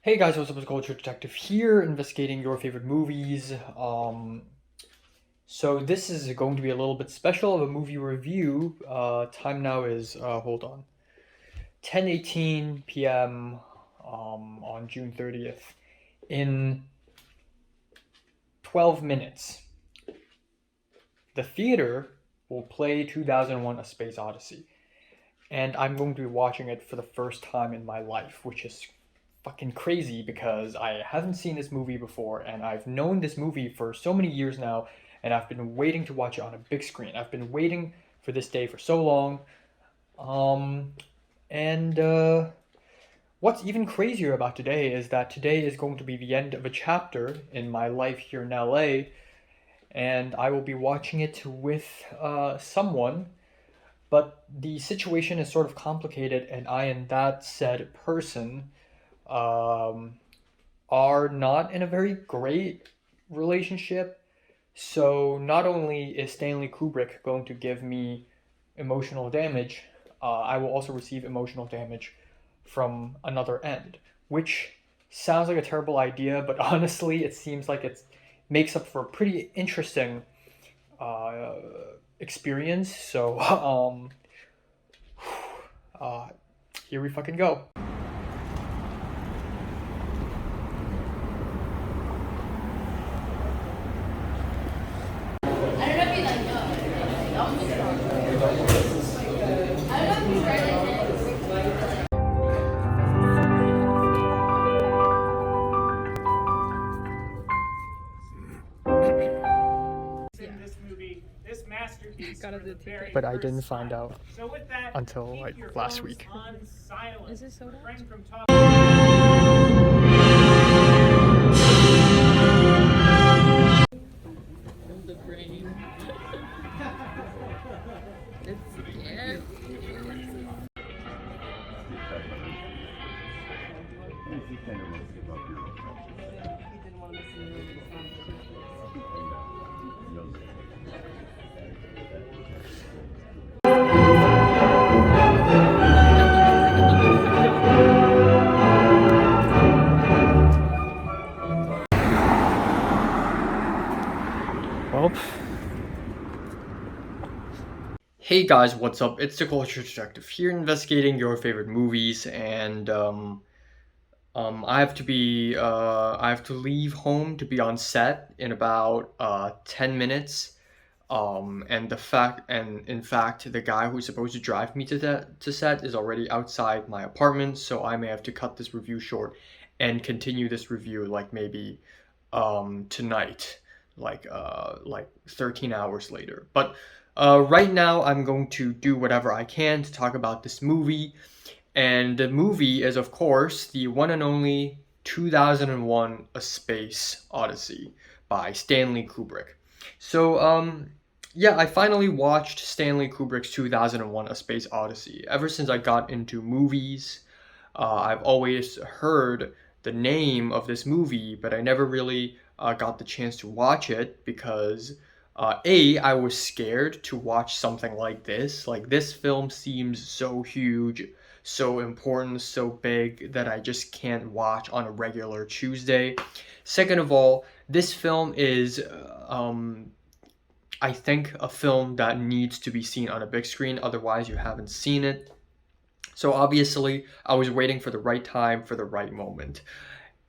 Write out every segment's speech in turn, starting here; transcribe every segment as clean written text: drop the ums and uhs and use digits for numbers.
Hey guys, what's up? It's Culture Detective here, investigating your favorite movies. So this is going to be a little bit special of a movie review. Time now is hold on, 10:18 p.m. On June 30th. In 12 minutes, the theater will play 2001: A Space Odyssey, and I'm going to be watching it for the first time in my life, which is fucking crazy because I haven't seen this movie before and I've known this movie for so many years now and I've been waiting to watch it on a big screen. I've been waiting for this day for so long. Um and What's even crazier about today is that today is going to be the end of a chapter in my life here in LA, and I will be watching it with someone, but the situation is sort of complicated and I and that said person um, are not in a very great relationship. So not only is Stanley Kubrick going to give me emotional damage, I will also receive emotional damage from another end, which sounds like a terrible idea, but honestly, it seems like it makes up for a pretty interesting uh, experience. So uh, here we fucking go. I don't know if you like know. I'm just I don't know if you read it. In this movie, this masterpiece Gotta for do the the very ticket. But I first didn't find time. out So with that, until keep like your last phones week. on silent. Is it soda? Refrain from talking. The brain. It's scary. Well, hey guys, what's up? It's the Culture Detective here, investigating your favorite movies, and I have to leave home to be on set in about 10 minutes. And in fact, the guy who's supposed to drive me to set is already outside my apartment, so I may have to cut this review short and continue this review like maybe tonight, like 13 hours later. But right now, I'm going to do whatever I can to talk about this movie, and the movie is, of course, the one and only 2001: A Space Odyssey by Stanley Kubrick. So, yeah, I finally watched Stanley Kubrick's 2001: A Space Odyssey. Ever since I got into movies, I've always heard the name of this movie, but I never really got the chance to watch it because I was scared to watch something like this. Like, this film seems so huge, so important, so big that I just can't watch on a regular Tuesday. Second of all, this film is, I think, a film that needs to be seen on a big screen, otherwise, you haven't seen it. So obviously, I was waiting for the right time for the right moment.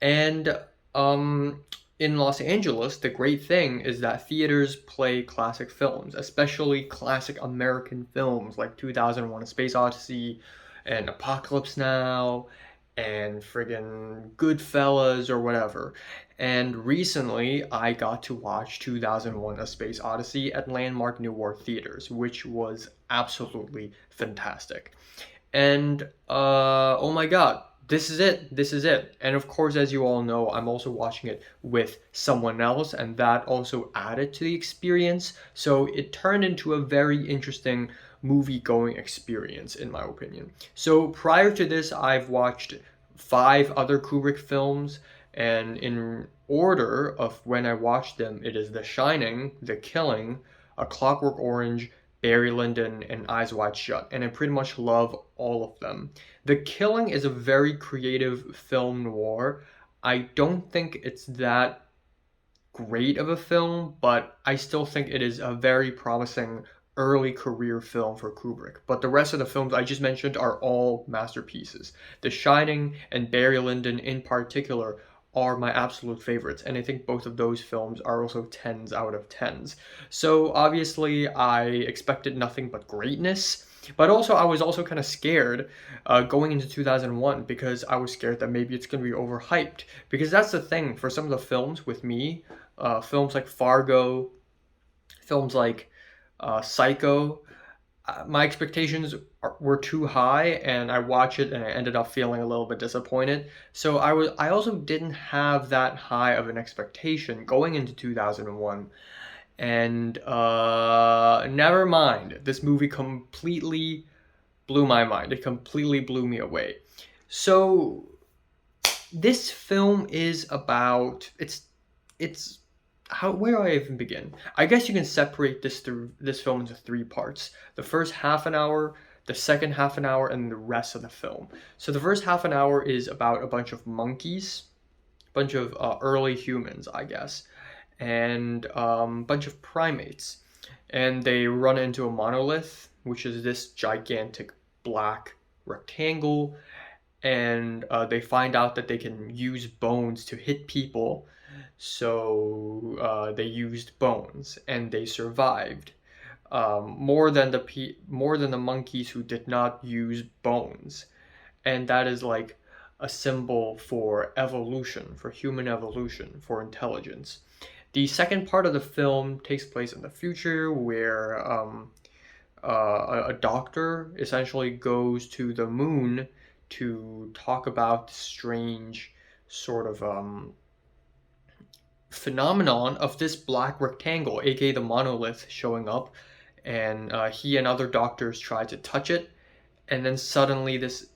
And um, in Los Angeles, the great thing is that theaters play classic films, especially classic American films like 2001: A Space Odyssey and Apocalypse Now and friggin' Goodfellas or whatever. And recently, I got to watch 2001: A Space Odyssey at Landmark Newark Theaters, which was absolutely fantastic. And oh my god, this is it. This is it. And of course, as you all know, I'm also watching it with someone else, and that also added to the experience. So it turned into a very interesting movie going experience, in my opinion. So prior to this, I've watched 5 other Kubrick films, and in order of when I watched them, it is The Shining, The Killing, A Clockwork Orange, Barry Lyndon, and Eyes Wide Shut, and I pretty much love all of them. The Killing is a very creative film noir. I don't think it's that great of a film, but I still think it is a very promising early career film for Kubrick. But the rest of the films I just mentioned are all masterpieces. The Shining and Barry Lyndon in particular are my absolute favorites, and I think both of those films are also 10s out of 10s. So obviously I expected nothing but greatness, but also I was also kind of scared going into 2001 because I was scared that maybe it's going to be overhyped. Because that's the thing for some of the films with me, films like Fargo, films like Psycho, my expectations were too high, and I watched it and I ended up feeling a little bit disappointed. So I also didn't have that high of an expectation going into 2001. And never mind, this movie completely blew my mind. It completely blew me away. So this film is about it's how where do I even begin? I guess you can separate this film into three parts. The first half an hour, the second half an hour, and the rest of the film. So the first half an hour is about a bunch of monkeys, a bunch of early humans, I guess, and a bunch of primates, and they run into a monolith, which is this gigantic black rectangle, and they find out that they can use bones to hit people. So they used bones, and they survived. More than the monkeys who did not use bones, and that is like a symbol for evolution, for human evolution, for intelligence. The second part of the film takes place in the future, where a doctor essentially goes to the moon to talk about the strange sort of phenomenon of this black rectangle, aka the monolith, showing up, and he and other doctors try to touch it, and then suddenly this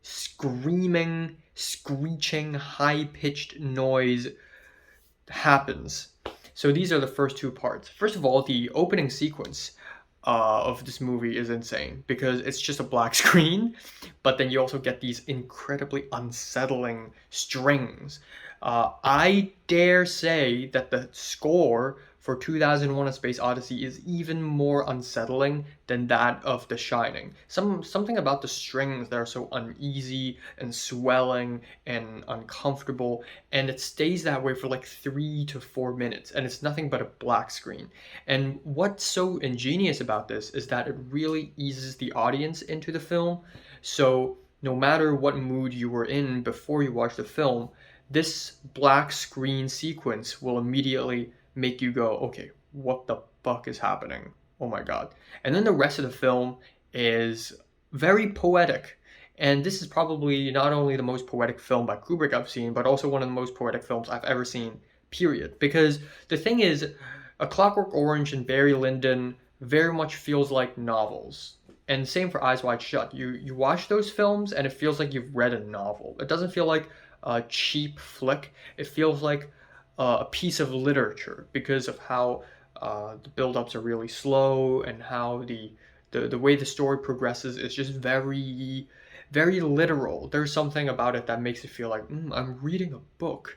screaming, screeching, high-pitched noise happens. So these are the first two parts. First of all, the opening sequence of this movie is insane because it's just a black screen, but then you also get these incredibly unsettling strings. I dare say that the score for 2001: A Space Odyssey is even more unsettling than that of The Shining. Something about the strings that are so uneasy and swelling and uncomfortable, and it stays that way for like 3 to 4 minutes, and it's nothing but a black screen. And what's so ingenious about this is that it really eases the audience into the film. So no matter what mood you were in before you watch the film, this black screen sequence will immediately make you go, okay, what the fuck is happening? Oh my god. And then the rest of the film is very poetic. And this is probably not only the most poetic film by Kubrick I've seen, but also one of the most poetic films I've ever seen, period. Because the thing is, A Clockwork Orange and Barry Lyndon very much feels like novels. And same for Eyes Wide Shut. You watch those films and it feels like you've read a novel. It doesn't feel like a cheap flick. It feels like a piece of literature because of how the build-ups are really slow, and how the way the story progresses is just very, very literal. There's something about it that makes it feel like I'm reading a book.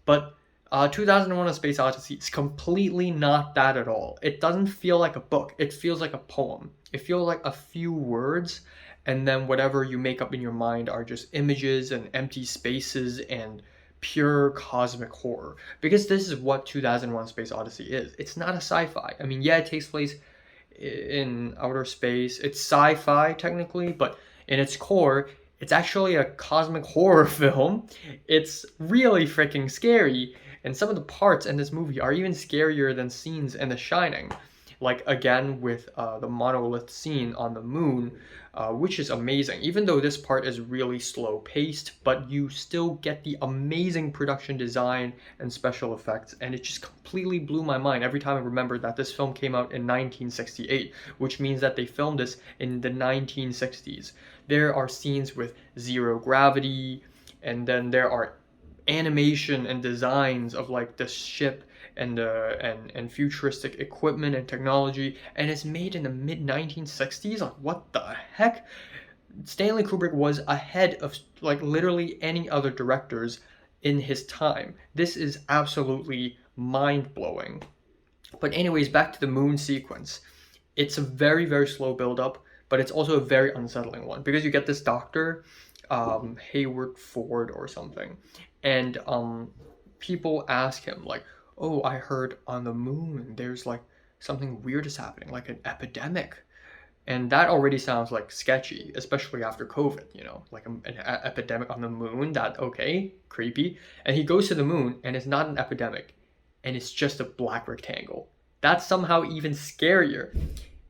But 2001: A Space Odyssey is completely not that at all. It doesn't feel like a book. It feels like a poem. It feels like a few words, and then whatever you make up in your mind are just images and empty spaces and pure cosmic horror. Because this is what 2001: Space Odyssey is. It's not a sci-fi. I mean, yeah, it takes place in outer space. It's sci-fi technically, but in its core, it's actually a cosmic horror film. It's really freaking scary, and some of the parts in this movie are even scarier than scenes in The Shining. Like, again, with the monolith scene on the moon, which is amazing. Even though this part is really slow paced, but you still get the amazing production design and special effects, and it just completely blew my mind every time I remembered that this film came out in 1968, which means that they filmed this in the 1960s. There are scenes with zero gravity, and then there are animation and designs of like the ship and and futuristic equipment and technology, and it's made in the mid 1960s. Like, what the heck? Stanley Kubrick was ahead of like literally any other directors in his time. This is absolutely mind blowing. But anyways, back to the moon sequence. It's a very, very slow build up, but it's also a very unsettling one because you get this doctor, Hayward Ford or something, and people ask him like, "Oh, I heard on the moon there's like something weird is happening, like an epidemic." And that already sounds like sketchy, especially after COVID, like an epidemic on the moon. That, okay, creepy. And he goes to the moon and it's not an epidemic and it's just a black rectangle. That's somehow even scarier.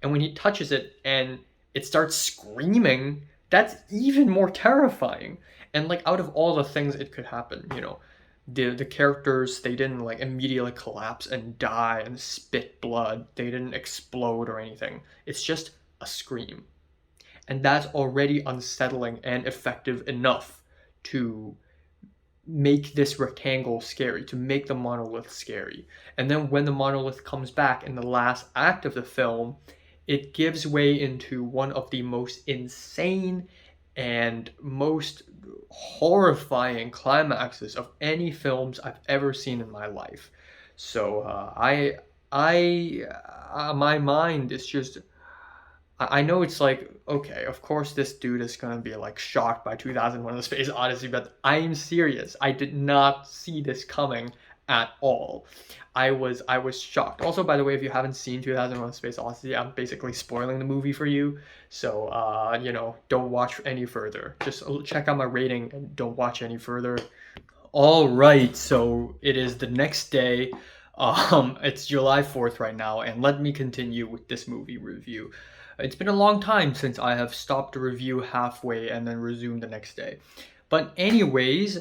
And when he touches it and it starts screaming, that's even more terrifying. And like out of all the things it could happen, the characters, they didn't like immediately collapse and die and spit blood. They didn't explode or anything. It's just a scream. And that's already unsettling and effective enough to make this rectangle scary, to make the monolith scary. And then when the monolith comes back in the last act of the film, it gives way into one of the most insane and most horrifying climaxes of any films I've ever seen in my life. So my mind is just, I know it's like, okay, of course this dude is gonna be like shocked by 2001: A Space Odyssey, but I'm serious. I did not see this coming at all. I was shocked. Also, by the way, if you haven't seen 2001: A Space Odyssey, I'm basically spoiling the movie for you. So, don't watch any further. Just check out my rating and don't watch any further. All right, so it is the next day. It's July 4th right now, and let me continue with this movie review. It's been a long time since I have stopped a review halfway and then resumed the next day. But anyways,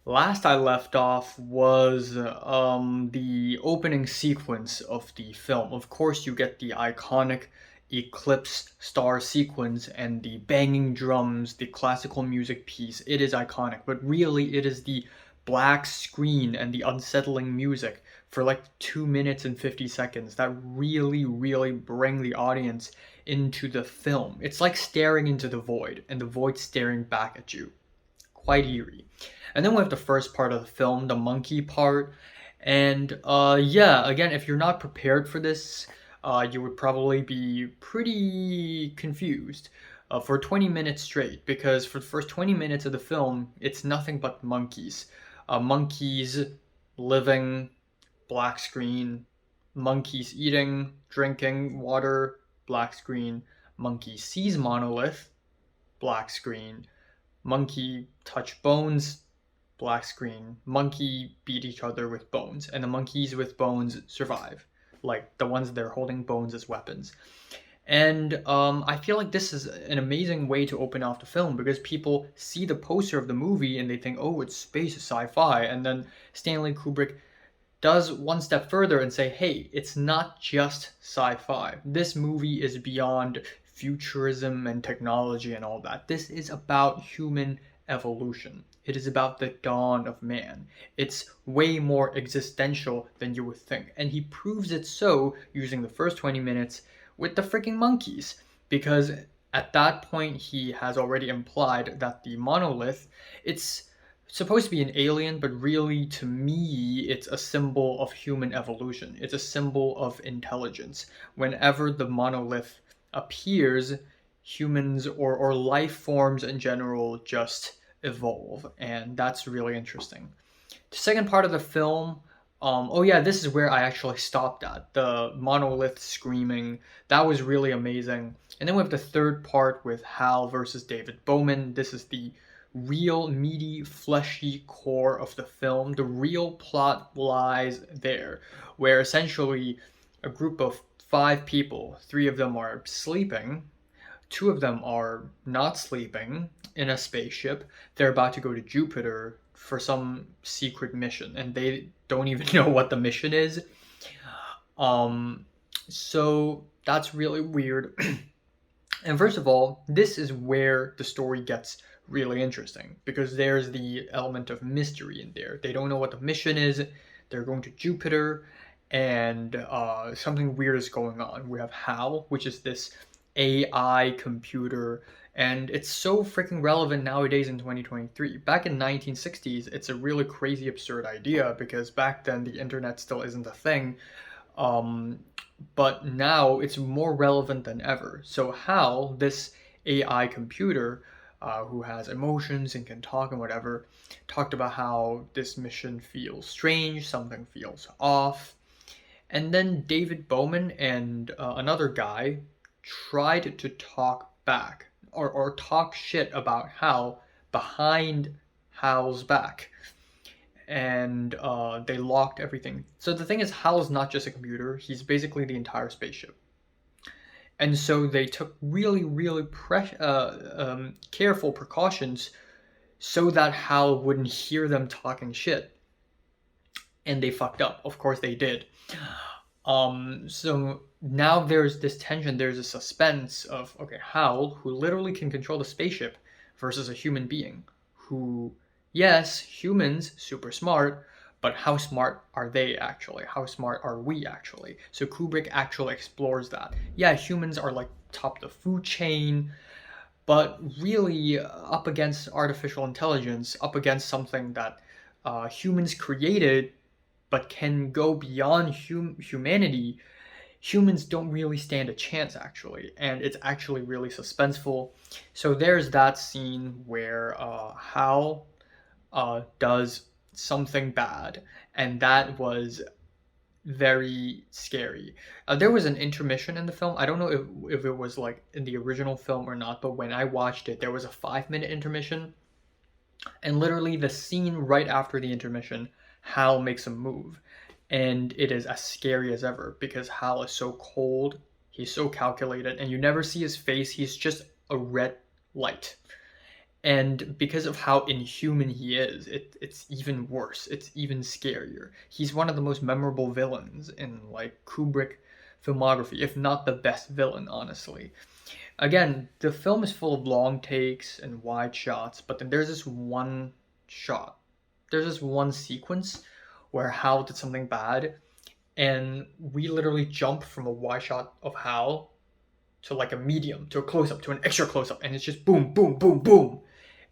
last I left off was the opening sequence of the film. Of course, you get the iconic eclipse star sequence and the banging drums, the classical music piece. It is iconic, but really it is the black screen and the unsettling music for like 2 minutes and 50 seconds that really, really bring the audience into the film. It's like staring into the void and the void staring back at you. Quite eerie. And then we have the first part of the film, the monkey part. And yeah, again, if you're not prepared for this, you would probably be pretty confused for 20 minutes straight, because for the first 20 minutes of the film, it's nothing but monkeys. Monkeys living, black screen, monkeys eating, drinking water, black screen, monkey sees monolith, black screen, monkey touch bones, black screen, monkey beat each other with bones, and the monkeys with bones survive, like the ones that are holding bones as weapons. And I feel like this is an amazing way to open off the film, because people see the poster of the movie and they think, oh, it's space, sci-fi, and then Stanley Kubrick does one step further and say, hey, it's not just sci-fi. This movie is beyond futurism and technology and all that. This is about human evolution. It is about the dawn of man. It's way more existential than you would think. And he proves it so using the first 20 minutes with the freaking monkeys. Because at that point, he has already implied that the monolith, it's supposed to be an alien, but really, to me, it's a symbol of human evolution. It's a symbol of intelligence. Whenever the monolith appears, humans or life forms in general just evolve, and that's really interesting. The second part of the film, oh yeah, this is where I actually stopped at. The monolith screaming, that was really amazing. And then we have the third part with Hal versus David Bowman. This is the real meaty, fleshy core of the film. The real plot lies there, where essentially a group of 5 people, 3 of them are sleeping, 2 of them are not sleeping in a spaceship. They're about to go to Jupiter for some secret mission, and they don't even know what the mission is. So that's really weird. And first of all, this is where the story gets really interesting because there's the element of mystery in there. They don't know what the mission is. They're going to Jupiter, and something weird is going on. We have Hal, which is this AI computer, and it's so freaking relevant nowadays in 2023. Back in 1960s, it's a really crazy, absurd idea because back then the internet still isn't a thing. Um, but now it's more relevant than ever. So Hal, this AI computer, who has emotions and can talk and whatever, talked about how this mission feels strange, something feels off. And then David Bowman and another guy tried to talk back or talk shit about Hal behind Hal's back. And they locked everything. So the thing is, Hal is not just a computer, he's basically the entire spaceship. And so they took really, really careful precautions so that Hal wouldn't hear them talking shit. And they fucked up. Of course they did. So now there's this tension, there's a suspense of, okay, Hal, who literally can control the spaceship, versus a human being who, yes, humans, super smart, but how smart are they actually? How smart are we actually? So Kubrick actually explores that. Yeah, humans are like top of the food chain, but really up against artificial intelligence, up against something that humans created but can go beyond humanity, humans don't really stand a chance actually, and it's actually really suspenseful. So there's that scene where Hal does something bad, and that was very scary. There was an intermission in the film. I don't know if it was like in the original film or not, but when I watched it, there was a 5-minute intermission, and literally the scene right after the intermission, Hal makes a move, and it is as scary as ever because Hal is so cold, he's so calculated, and you never see his face. He's just a red light. And because of how inhuman he is, it's even worse. It's even scarier. He's one of the most memorable villains in like Kubrick filmography, if not the best villain, honestly. Again, the film is full of long takes and wide shots, but then there's this one shot. There's this one sequence where Hal did something bad, and we literally jump from a wide shot of Hal to like a medium, to a close up, to an extra close up, and it's just boom, boom, boom, boom.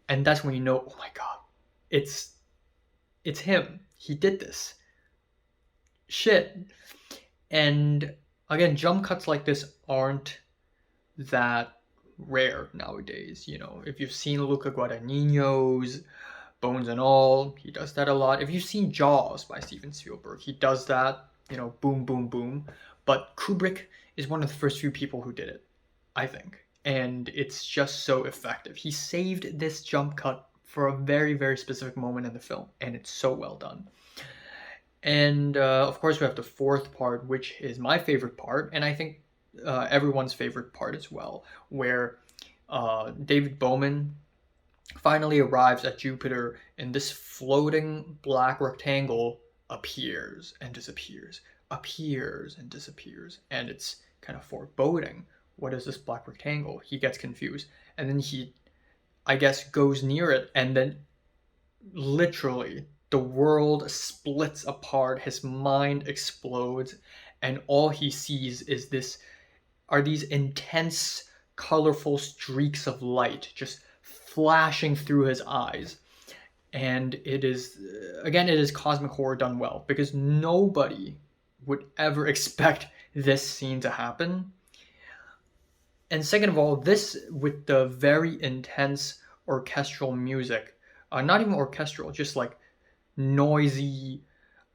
And that's when you know, oh my god, it's him. He did this. Shit. And again, jump cuts like this aren't that rare nowadays. You know, if you've seen Luca Guadagnino's Bones and All, he does that a lot. If you've seen Jaws by Steven Spielberg, he does that, you know, boom, boom, boom. But Kubrick is one of the first few people who did it, I think. And it's just so effective. He saved this jump cut for a very, very specific moment in the film, and it's so well done. And of course, we have the fourth part, which is my favorite part, and I think everyone's favorite part as well, where David Bowman finally arrives at Jupiter, and this floating black rectangle appears and disappears, appears and disappears, and it's kind of foreboding. What is this black rectangle? He gets confused, and then he, I guess, goes near it, and then literally the world splits apart. His mind explodes, and all he sees is these intense, colorful streaks of light just flashing through his eyes. And it is, again, it is cosmic horror done well, because nobody would ever expect this scene to happen. And second of all, this with the very intense orchestral music, not even orchestral, just like noisy,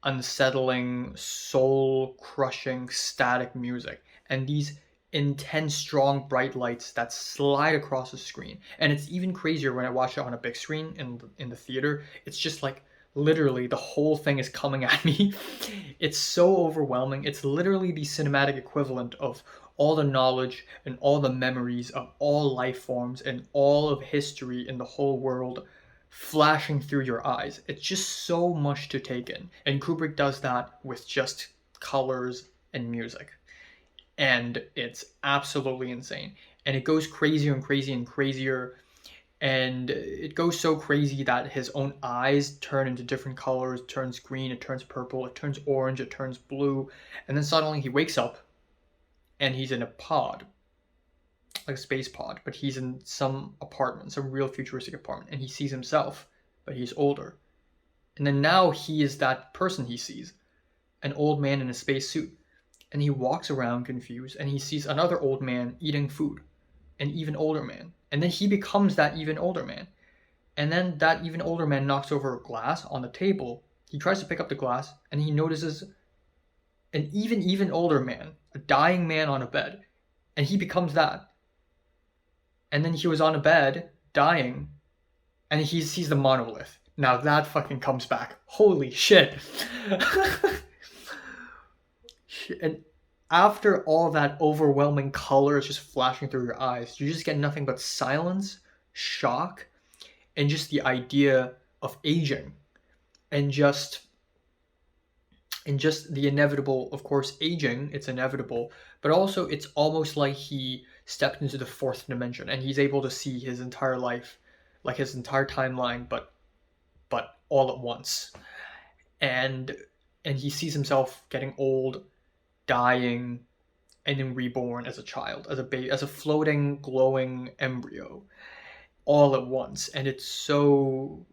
unsettling, soul-crushing, static music, and these intense, strong, bright lights that slide across the screen. And it's even crazier when I watch it on a big screen in the theater. It's just like literally the whole thing is coming at me. It's so overwhelming. It's literally the cinematic equivalent of all the knowledge and all the memories of all life forms and all of history in the whole world flashing through your eyes. It's just so much to take in. And Kubrick does that with just colors and music. And it's absolutely insane. And it goes crazier and crazier and crazier. And it goes so crazy that his own eyes turn into different colors. It turns green, it turns purple, it turns orange, it turns blue. And then suddenly he wakes up and he's in a pod, like a space pod, but he's in some apartment, some real futuristic apartment, and he sees himself, but he's older. And then now he is that person he sees, an old man in a space suit. And he walks around confused, and he sees another old man eating food, an even older man. And then he becomes that even older man. And then that even older man knocks over a glass on the table. He tries to pick up the glass, and he notices an even older man, a dying man on a bed. And he becomes that. And then he was on a bed, dying, and he sees the monolith. Now that fucking comes back. Holy shit. And after all that overwhelming color is just flashing through your eyes, you just get nothing but silence, shock, and just the idea of aging. And just the inevitable, of course, aging, it's inevitable, but also it's almost like he stepped into the fourth dimension and he's able to see his entire life, like his entire timeline, but all at once. And he sees himself getting old, dying, and then reborn as a child, as a baby, as a floating, glowing embryo, all at once. And it's so,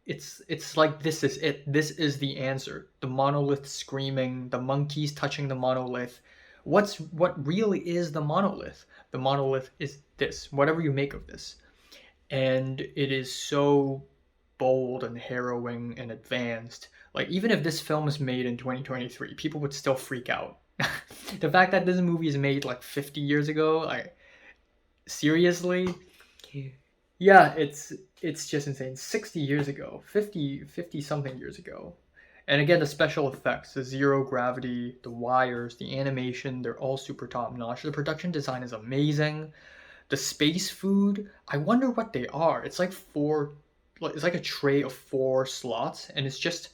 it's like, this is it. This is the answer. The monolith screaming, the monkeys touching the monolith. What really is the monolith? The monolith is this, whatever you make of this. And it is so bold and harrowing and advanced. Like, even if this film is made in 2023, people would still freak out. The fact that this movie is made like 50 years ago, like, seriously? Yeah, it's just insane. 60 years ago, 50 something years ago. And again, the special effects, the zero gravity, the wires, the animation, they're all super top notch. The production design is amazing. The space food, I wonder what they are. It's like a tray of 4 slots, and it's just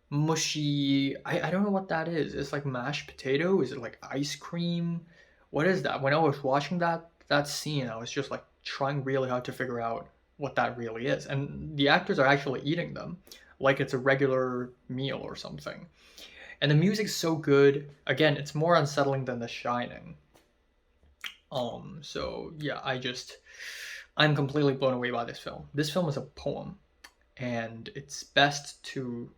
mushy. I don't know what that is. It's like mashed potato. Is it like ice cream? What is that? When I was watching that scene, I was just like trying really hard to figure out what that really is. And the actors are actually eating them like it's a regular meal or something. And the music's so good. Again, it's more unsettling than The Shining. So yeah, I'm completely blown away by this film. This film is a poem, and it's best to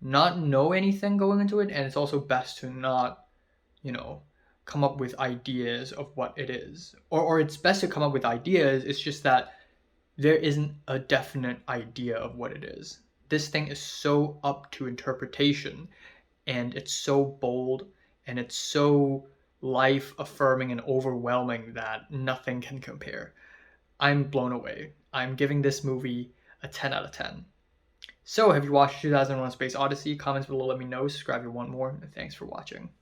not know anything going into it, and it's also best to not, come up with ideas of what it is. Or it's best to come up with ideas, it's just that there isn't a definite idea of what it is. This thing is so up to interpretation, and it's so bold, and it's so life-affirming and overwhelming that nothing can compare. I'm blown away. I'm giving this movie a 10 out of 10. So, have you watched 2001: Space Odyssey? Comments below, let me know. Subscribe if you want more. And thanks for watching.